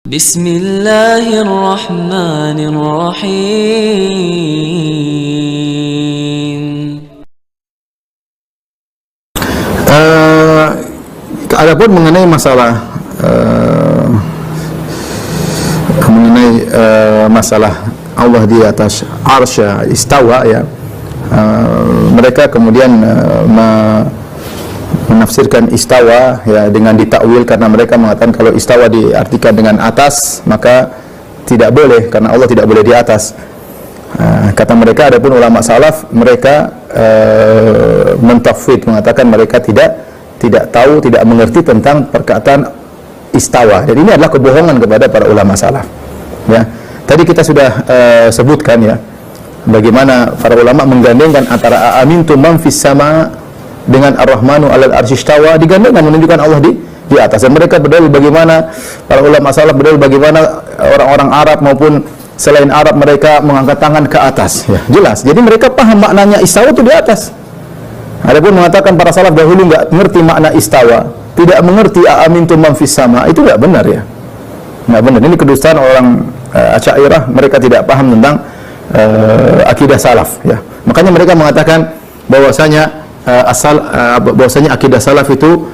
Bismillahirrahmanirrahim. Adapun mengenai masalah masalah Allah di atas arsy istawa, ya, mereka kemudian menafsirkan istawa, ya, dengan ditakwil karena mereka mengatakan kalau istawa diartikan dengan atas maka tidak boleh karena Allah tidak boleh di atas. Kata mereka, adapun ulama salaf mereka mentafwid, mengatakan mereka tidak tahu, tidak mengerti tentang perkataan istawa. Dan ini adalah kebohongan kepada para ulama salaf. Ya, tadi kita sudah sebutkan, ya, bagaimana para ulama menggandengkan antara amintum man fis sama dengan ar-rahmanu 'alal arsy istawa, digandengkan menunjukkan Allah di atas. Dan mereka berdalil bagaimana para ulama salaf berdalil bagaimana orang-orang Arab maupun selain Arab mereka mengangkat tangan ke atas, ya, jelas. Jadi mereka paham maknanya istawa itu di atas. Adapun mengatakan para salaf dahulu nggak mengerti makna istawa, tidak mengerti amintum man fis sama, itu nggak benar, ya, nggak benar. Ini kedustaan orang Asy'ariyah, mereka tidak paham tentang akidah salaf, ya. Makanya mereka mengatakan bahwasanya bahwasanya akidah salaf itu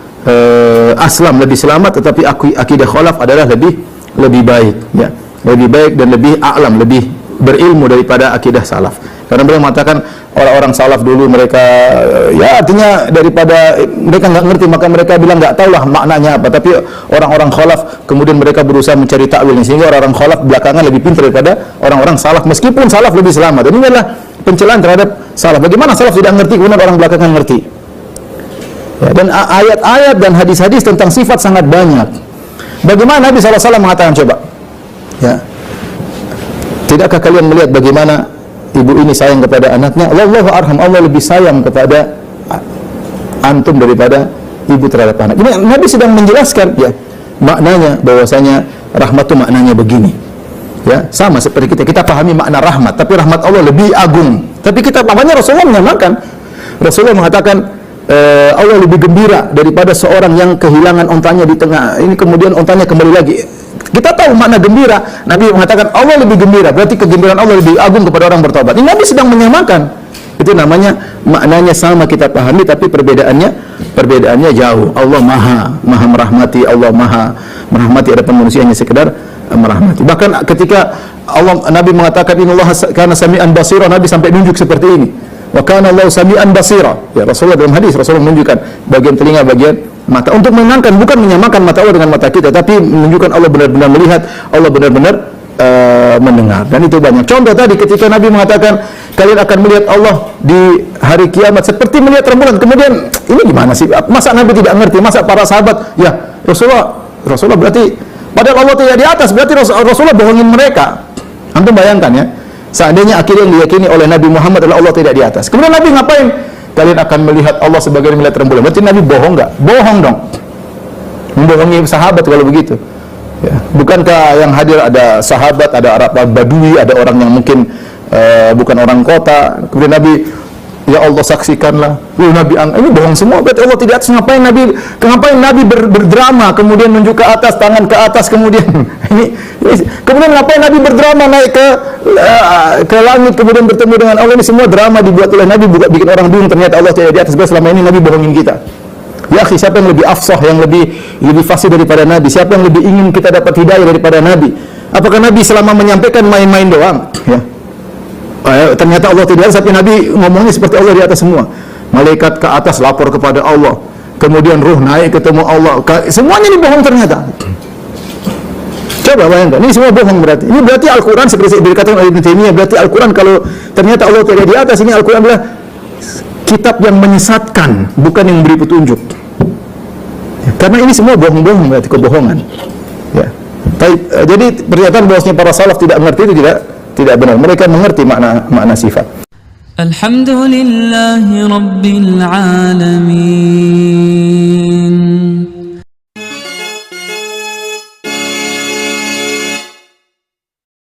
aslam, lebih selamat, tetapi akidah khalaf adalah lebih baik, ya, lebih baik dan lebih a'lam, lebih berilmu daripada akidah salaf. Karena mereka mengatakan orang-orang salaf dulu mereka, ya, artinya daripada mereka nggak ngerti maka mereka bilang nggak tahu lah maknanya apa. Tapi orang-orang khalaf kemudian mereka berusaha mencari takwilnya, sehingga orang-orang khalaf belakangan lebih pintar daripada orang-orang salaf, meskipun salaf lebih selamat. Dan ini adalah pencelaan terhadap salaf. Bagaimana salaf tidak ngerti kemudian orang belakangan ngerti? Ya, dan ayat-ayat dan hadis-hadis tentang sifat sangat banyak. Bagaimana Nabi SAW mengatakan, coba, ya, tidakkah kalian melihat bagaimana ibu ini sayang kepada anaknya? Allahu arham, Allah lebih sayang kepada antum daripada ibu terhadap anak. Ini Nabi sedang menjelaskan, ya, maknanya bahwasanya rahmat itu maknanya begini, ya, sama seperti kita pahami makna rahmat, tapi rahmat Allah lebih agung. Tapi kita pahamnya Rasulullah menyamakan. Rasulullah mengatakan Allah lebih gembira daripada seorang yang kehilangan ontanya di tengah ini, kemudian ontanya kembali lagi. Kita tahu makna gembira. Nabi mengatakan Allah lebih gembira, berarti kegembiraan Allah lebih agung kepada orang bertobat. Ini Nabi sedang menyamakan. Itu namanya maknanya sama kita pahami, tapi perbedaannya jauh. Allah maha merahmati, Allah maha merahmati, adapun manusia hanya sekedar merahmati. Bahkan ketika Nabi mengatakan innallaha kana sami'an basira, Nabi sampai nunjuk seperti ini. Wa kana Allahu sami'an basira. Ya, Rasulullah dalam hadis Rasulullah menunjukkan bagian telinga, bagian mata, untuk menenangkan, bukan menyamakan mata Allah dengan mata kita, tapi menunjukkan Allah benar-benar melihat, Allah benar-benar mendengar. Dan itu banyak contoh tadi ketika Nabi mengatakan kalian akan melihat Allah di hari kiamat seperti melihat rembulan. Kemudian ini gimana sih? Masa Nabi tidak ngerti? Masa para sahabat, ya Rasulullah berarti padahal Allah tidak di atas, berarti Rasulullah bohongin mereka. Antum bayangkan, ya, seandainya akidah yang diyakini oleh Nabi Muhammad adalah Allah tidak di atas, kemudian Nabi ngapain? Kalian akan melihat Allah sebagai melihat rembulan. Berarti Nabi bohong nggak? Bohong dong. Membohongi sahabat kalau begitu. Ya. Bukankah yang hadir ada sahabat, ada Arab Badui, ada orang yang mungkin bukan orang kota. Kemudian Nabi, ya Allah saksikanlah. Nabi ini bohong semua. Berarti Allah tidak atas. Ngapain Nabi berdrama, kemudian menunjuk ke atas, tangan ke atas, kemudian kemudian ngapain Nabi berdrama naik ke langit, kemudian bertemu dengan Allah? Ini semua drama dibuat oleh Nabi, bikin orang bingung. Ternyata Allah tidak di atas. Selama ini Nabi bohongin kita. Ya akhi, siapa yang lebih afsah, yang lebih fasih daripada Nabi? Siapa yang lebih ingin kita dapat hidayah daripada Nabi? Apakah Nabi selama menyampaikan main-main doang? Ya. Ternyata Allah tidak ada, tapi Nabi ngomongnya seperti Allah di atas semua. Malaikat ke atas lapor kepada Allah, kemudian ruh naik ketemu Allah. Semuanya ini bohong ternyata. Coba bayangkan, ini semua bohong berarti. Ini berarti Al-Quran seperti dikatakan oleh Ibnu Taimiyah, berarti Al-Quran kalau ternyata Allah tidak di atas, ini Al-Quran adalah kitab yang menyesatkan, bukan yang memberi petunjuk. Ya, karena ini semua bohong-bohong, berarti kebohongan. Ya. Jadi pernyataan bahwasanya para salaf tidak mengerti itu tidak benar. Mereka mengerti makna sifat. Alhamdulillahi Rabbil Alamin.